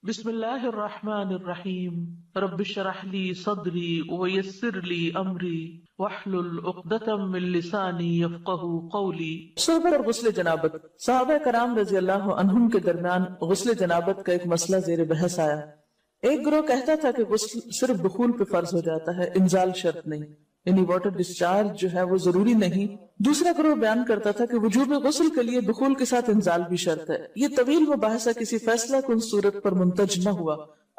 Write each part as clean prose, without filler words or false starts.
بسم اللہ الرحمن الرحیم رب اشرح لی صدری ویسر لی امری واحلل عقدۃ من لسانی یفقہوا قولی۔ صحبت اور غسل جنابت۔ صحابہ کرام رضی اللہ عنہم کے درمیان غسل جنابت کا ایک مسئلہ زیر بحث آیا۔ ایک گروہ کہتا تھا کہ غسل صرف دخول پہ فرض ہو جاتا ہے، انزال شرط نہیں، یعنی واٹر ڈسچارج جو ہے وہ ضروری نہیں۔ دوسرا گروہ بیان کرتا تھا کہ وجوب غسل کے لیے دخول کے ساتھ انزال بھی شرط ہے۔ یہ طویل مباحثہ کسی فیصلہ کن صورت پر منتج نہ ہوا۔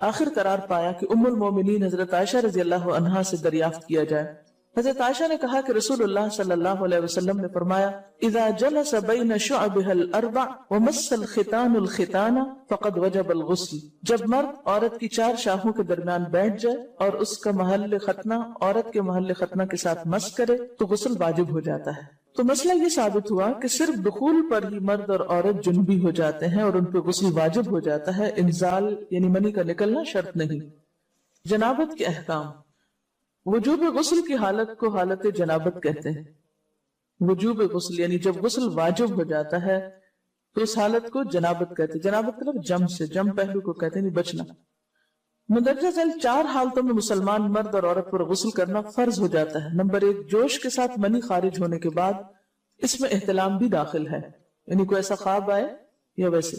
آخر قرار پایا کہ ام المومنین حضرت عائشہ رضی اللہ عنہا سے دریافت کیا جائے۔ حضرت عائشہ نے کہا کہ رسول اللہ صلی اللہ علیہ وسلم نے فرمایا، اذا جلس بین شعبها الاربع ومس الختان الختان فقد وجب الغسل۔ جب مرد عورت کی چار شاخوں کے درمیان بیٹھ جائے اور اس کا محل ختنہ عورت کے محل ختنہ کے ساتھ مس کرے تو غسل واجب ہو جاتا ہے۔ تو مسئلہ یہ ثابت ہوا کہ صرف دخول پر ہی مرد اور عورت جنبی ہو جاتے ہیں اور ان پہ غسل واجب ہو جاتا ہے، انزال یعنی منی کا نکلنا شرط نہیں۔ جنابت کے احکام۔ وجوب غسل کی حالت کو حالت جنابت کہتے ہیں۔ وجوب غسل یعنی جب غسل واجب ہو جاتا ہے تو اس حالت کو جنابت کہتے ہیں۔ جنابت طلب جم سے، جم پہلو کو کہتے ہیں بچنا۔ مندرجہ ذیل چار حالتوں میں مسلمان مرد اور عورت پر غسل کرنا فرض ہو جاتا ہے۔ نمبر 1، جوش کے ساتھ منی خارج ہونے کے بعد، اس میں احتلام بھی داخل ہے، یعنی کوئی ایسا خواب آئے یا ویسے۔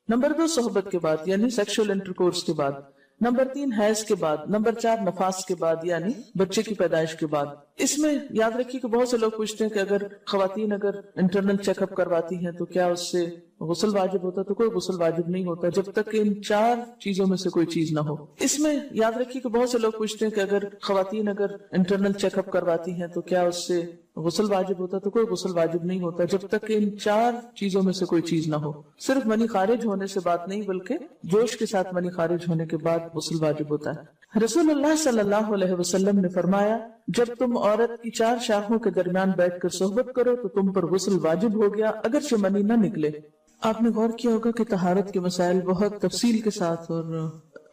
نمبر 2، صحبت کے بعد یعنی سیکشل انٹرکورس کے بعد۔ نمبر 3، حیض کے بعد۔ نمبر 4، نفاس کے بعد یعنی بچے کی پیدائش کے بعد۔ اس میں یاد رکھیے کہ بہت سے لوگ پوچھتے ہیں کہ اگر خواتین انٹرنل چیک اپ کرواتی ہیں تو کیا اس سے غسل واجب ہوتا ہے؟ تو کوئی غسل واجب نہیں ہوتا جب تک کہ ان چار چیزوں میں سے کوئی چیز نہ ہو۔ اس میں یاد رکھیے کہ بہت سے لوگ پوچھتے ہیں کہ اگر خواتین انٹرنل چیک اپ کرواتی ہیں تو کیا اس سے غسل واجب ہوتا ہے؟ تو کوئی غسل واجب نہیں ہوتا جب تک کہ ان چار چیزوں میں سے کوئی چیز نہ ہو۔ صرف منی خارج ہونے سے بات نہیں بلکہ جوش کے ساتھ منی خارج ہونے کے بعد غسل واجب ہوتا ہے۔ رسول اللہ صلی اللہ علیہ وسلم نے فرمایا، جب تم عورت کی چار شاخوں کے درمیان بیٹھ کر صحبت کرو تو تم پر غسل واجب ہو گیا اگرچہ منی نہ نکلے۔ آپ نے غور کیا ہوگا کہ طہارت کے مسائل بہت تفصیل کے ساتھ اور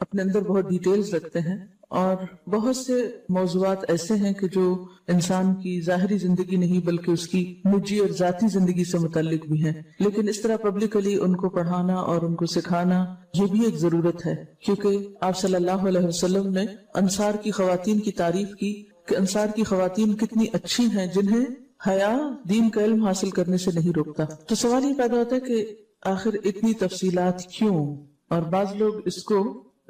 اپنے اندر بہت ڈیٹیلز رکھتے ہیں، اور بہت سے موضوعات ایسے ہیں کہ جو انسان کی ظاہری زندگی نہیں بلکہ اس کی نجی اور ذاتی زندگی سے متعلق بھی ہیں، لیکن اس طرح پبلکلی ان کو پڑھانا اور ان کو سکھانا یہ بھی ایک ضرورت ہے، کیونکہ آپ صلی اللہ علیہ وسلم نے انصار کی خواتین کی تعریف کی کہ انصار کی خواتین کتنی اچھی ہیں جنہیں حیا دین کا علم حاصل کرنے سے نہیں روکتا۔ تو سوال یہ پیدا ہوتا ہے کہ آخر اتنی تفصیلات کیوں؟ اور بعض لوگ اس کو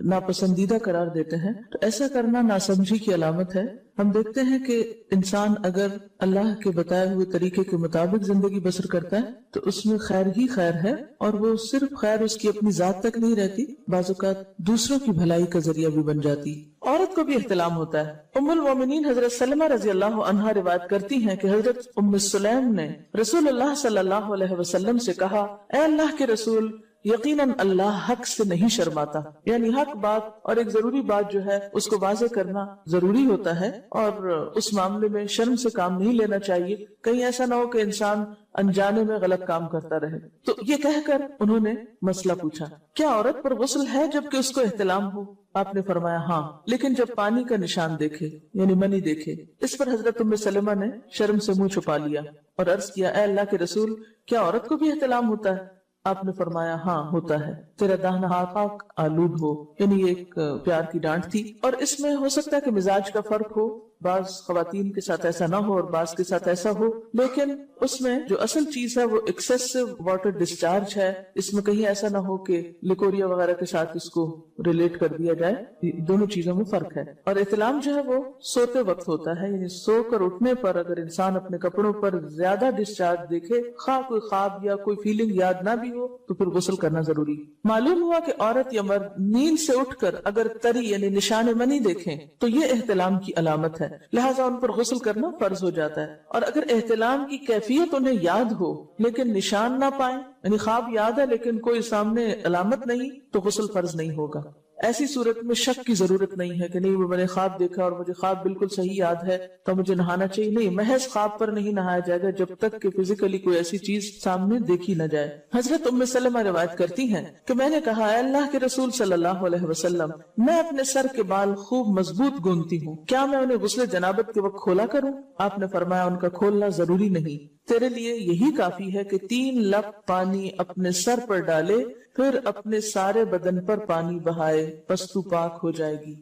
ناپسندیدہ قرار دیتے ہیں، تو ایسا کرنا ناسمجھی کی علامت ہے۔ ہم دیکھتے ہیں کہ انسان اگر اللہ کے بتائے ہوئے طریقے کے مطابق زندگی بسر کرتا ہے تو اس میں خیر ہی خیر ہے، اور وہ صرف خیر اس کی اپنی ذات تک نہیں رہتی، بعض اوقات دوسروں کی بھلائی کا ذریعہ بھی بن جاتی۔ عورت کو بھی احتلام ہوتا ہے۔ ام المومنین حضرت سلمہ رضی اللہ عنہا روایت کرتی ہیں کہ حضرت ام سلیم نے رسول اللہ صلی اللہ علیہ وسلم سے کہا، اے اللہ کے رسول، یقیناً اللہ حق سے نہیں شرماتا، یعنی حق بات اور ایک ضروری بات جو ہے اس کو واضح کرنا ضروری ہوتا ہے، اور اس معاملے میں شرم سے کام نہیں لینا چاہیے، کہیں ایسا نہ ہو کہ انسان انجانے میں غلط کام کرتا رہے۔ تو یہ کہہ کر انہوں نے مسئلہ پوچھا، کیا عورت پر غسل ہے جبکہ اس کو احتلام ہو؟ آپ نے فرمایا ہاں، لیکن جب پانی کا نشان دیکھے یعنی منی دیکھے۔ اس پر حضرت ام سلمہ نے شرم سے منہ چھپا لیا اور عرض کیا، اے اللہ کے رسول، کیا عورت کو بھی احتلام ہوتا ہے؟ آپ نے فرمایا ہاں ہوتا ہے، تیرا داہنا ہاتھ آلود ہو، یعنی یہ ایک پیار کی ڈانٹ تھی، اور اس میں ہو سکتا ہے کہ مزاج کا فرق ہو، بعض خواتین کے ساتھ ایسا نہ ہو اور بعض کے ساتھ ایسا ہو، لیکن اس میں جو اصل چیز ہے وہ ایکسیسو واٹر ڈسچارج ہے۔ اس میں کہیں ایسا نہ ہو کہ لیکوریا وغیرہ کے ساتھ اس کو ریلیٹ کر دیا جائے، دونوں چیزوں میں فرق ہے۔ اور احتلام جو ہے وہ سوتے وقت ہوتا ہے، یعنی سو کر اٹھنے پر اگر انسان اپنے کپڑوں پر زیادہ ڈسچارج دیکھے، خواہ کوئی خواب یا کوئی فیلنگ یاد نہ بھی ہو، تو پھر غسل کرنا ضروری۔ معلوم ہوا کہ عورت یا مرد نیند سے اٹھ کر اگر تری یعنی نشان منی دیکھیں تو یہ احتلام کی علامت ہے، لہٰذا ان پر غسل کرنا فرض ہو جاتا ہے۔ اور اگر احتلام کی کیفیت انہیں یاد ہو لیکن نشان نہ پائیں، یعنی خواب یاد ہے لیکن کوئی سامنے علامت نہیں، تو غسل فرض نہیں ہوگا۔ ایسی صورت میں شک کی ضرورت نہیں ہے کہ نہیں وہ میں نے خواب دیکھا اور مجھے خواب بالکل صحیح یاد ہے تو مجھے نہانا چاہیے، نہیں، محض خواب پر نہیں نہایا جائے گا جب تک کہ فزیکلی کوئی ایسی چیز سامنے دیکھی نہ جائے۔ حضرت ام سلمہ روایت کرتی ہیں کہ میں نے کہا، اے اللہ کے رسول صلی اللہ علیہ وسلم، میں اپنے سر کے بال خوب مضبوط گونتی ہوں، کیا میں انہیں غسل جنابت کے وقت کھولا کروں؟ آپ نے فرمایا ان کا کھولنا ضروری نہیں، تیرے لیے یہی کافی ہے کہ 3 لپ پانی اپنے سر پر ڈالے، پھر اپنے سارے بدن پر پانی بہائے، پس تو پاک ہو جائے گی۔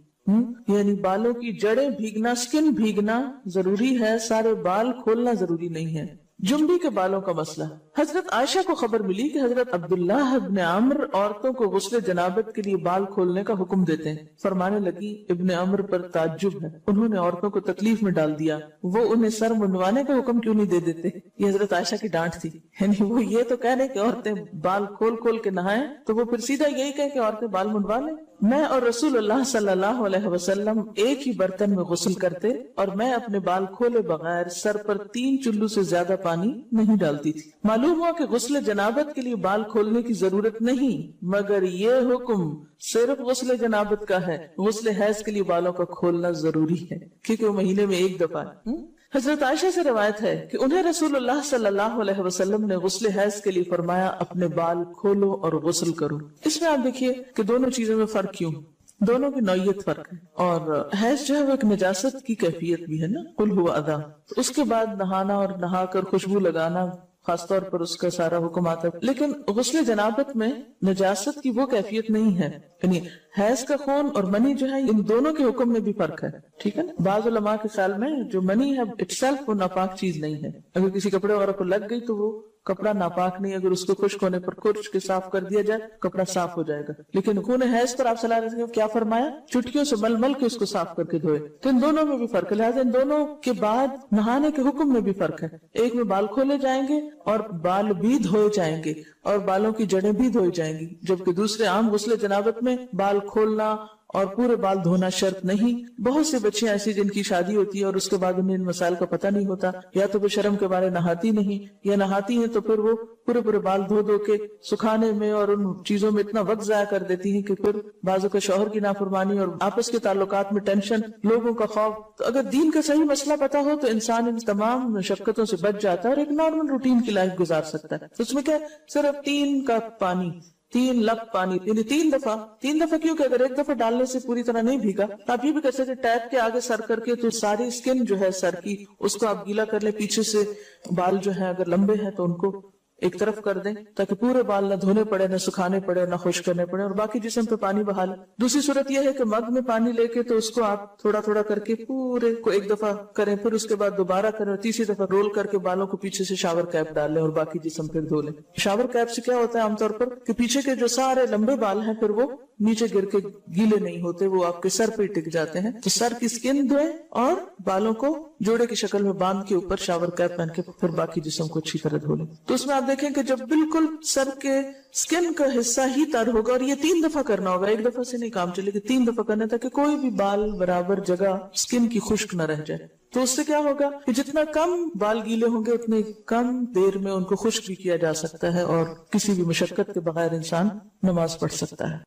یعنی بالوں کی جڑیں بھیگنا، سکن بھیگنا ضروری ہے، سارے بال کھولنا ضروری نہیں ہے۔ جمبی کے بالوں کا مسئلہ، حضرت عائشہ کو خبر ملی کہ حضرت عبداللہ ابن عمرو عورتوں کو غسل جنابت کے لیے بال کھولنے کا حکم دیتے ہیں۔ فرمانے لگی ابن عمرو پر تعجب ہے، انہوں نے عورتوں کو تکلیف میں ڈال دیا، وہ انہیں سر منڈوانے کا حکم کیوں نہیں دے دیتے؟ یہ حضرت عائشہ کی ڈانٹ تھی، یعنی وہ یہ تو کہنے کہ عورتیں بال کھول کھول کے نہائیں تو وہ پھر سیدھا یہی کہے کہ عورتیں بال منڈوا لیں۔ میں اور رسول اللہ صلی اللہ علیہ وسلم ایک ہی برتن میں غسل کرتے اور میں اپنے بال کھولے بغیر سر پر 3 چلو سے زیادہ پانی نہیں ڈالتی تھی۔ معلوم ہوا کہ غسل جنابت کے لیے بال کھولنے کی ضرورت نہیں، مگر یہ حکم صرف غسل جنابت کا ہے، غسل حیض کے لیے بالوں کا کھولنا ضروری ہے کیونکہ وہ مہینے میں ایک دفعہ ہے۔ حضرت عائشہ سے روایت ہے کہ انہیں رسول اللہ صلی اللہ علیہ وسلم نے غسل حیض کے لیے فرمایا اپنے بال کھولو اور غسل کرو۔ اس میں آپ دیکھیے کہ دونوں چیزوں میں فرق کیوں، دونوں کی نوعیت فرق ہے، اور حیض جو ہے وہ ایک نجاست کی کیفیت بھی ہے نا، قل ہوا اذی، اس کے بعد نہانا اور نہا کر خوشبو لگانا خاص طور پر اس کا سارا حکم آتا ہے، لیکن غسل جنابت میں نجاست کی وہ کیفیت نہیں ہے، یعنی حیض کا خون اور منی جو ہے ان دونوں کے حکم میں بھی فرق ہے، ٹھیک ہے نا۔ بعض علماء کے خیال میں جو منی ہے اٹ سیلف وہ ناپاک چیز نہیں ہے، اگر کسی کپڑے وغیرہ کو لگ گئی تو وہ کپڑا ناپاک نہیں، اگر اس کو خشک ہونے پر کھرچ کے صاف کر دیا جائے کپڑا صاف ہو جائے گا، لیکن خون حیض پر آپ صلی اللہ علیہ وسلم کیا فرمایا، چٹکیوں سے مل مل کے اس کو صاف کر کے دھوئے، تو ان دونوں میں بھی فرق ہے، لہٰذا ان دونوں کے بعد نہانے کے حکم میں بھی فرق ہے، ایک میں بال کھولے جائیں گے اور بال بھی دھوئے جائیں گے اور بالوں کی جڑیں بھی دھوئی جائیں گی، جبکہ دوسرے عام غسل جنابت میں بال کھولنا اور پورے بال دھونا شرط نہیں۔ بہت سے بچے ایسی جن کی شادی ہوتی ہے اور اس کے بعد انہیں ان مسائل کا پتہ نہیں ہوتا، یا تو وہ شرم کے بارے نہاتی نہیں، یا نہاتی ہیں تو پھر وہ پورے بال دھو دھو کے سکھانے میں اور ان چیزوں میں اتنا وقت ضائع کر دیتی ہیں کہ پھر بعضوں کا شوہر کی نافرمانی اور آپس کے تعلقات میں ٹینشن، لوگوں کا خوف۔ تو اگر دین کا صحیح مسئلہ پتا ہو تو انسان ان تمام مشقتوں سے بچ جاتا ہے اور ایک نارمل روٹین کی لائف گزار سکتا ہے۔ اس میں کیا صرف 3 کپ پانی، 3 لپ پانی، یعنی 3 دفعہ کیوں کہ اگر ایک دفعہ ڈالنے سے پوری طرح نہیں بھیگا تو آپ یہ بھی کر سکتے ٹیپ کے آگے سر کر کے تو ساری اسکن جو ہے سر کی اس کو آپ گیلا کر لیں، پیچھے سے بال جو ہیں اگر لمبے ہیں تو ان کو ایک طرف کر دیں تاکہ پورے بال نہ دھونے پڑے، نہ سکھانے پڑے، نہ خشک کرنے پڑے، اور باقی جسم پہ پانی بہا لیں۔ دوسری صورت یہ ہے کہ مگ میں پانی لے کے تو اس کو آپ تھوڑا تھوڑا کر کے پورے کو ایک دفعہ کریں، پھر اس کے بعد دوبارہ کریں اور تیسری دفعہ رول کر کے بالوں کو پیچھے سے شاور کیپ ڈال لیں اور باقی جسم پھر دھو لیں۔ شاور کیپ سے کیا ہوتا ہے عام طور پر کہ پیچھے کے جو سارے لمبے بال ہیں پھر وہ نیچے گر کے گیلے نہیں ہوتے، وہ آپ کے سر پہ ٹک جاتے ہیں۔ تو سر کی اسکن دھوئیں اور بالوں کو جوڑے کی شکل میں باندھ کے اوپر شاور کیپ پہن کے پھر باقی جسم کو اچھی طرح دھو لیں۔ تو اس میں آپ دیکھیں کہ جب بالکل سر کے اسکن کا حصہ ہی تر ہوگا، اور یہ 3 دفعہ کرنا ہوگا، ایک دفعہ سے نہیں کام چلے گا، 3 دفعہ کرنا تاکہ کوئی بھی بال برابر جگہ اسکن کی خشک نہ رہ جائے۔ تو اس سے کیا ہوگا کہ جتنا کم بال گیلے ہوں گے اتنے کم دیر میں ان کو خشک بھی کیا جا سکتا ہے اور کسی بھی مشقت کے بغیر انسان نماز پڑھ سکتا ہے۔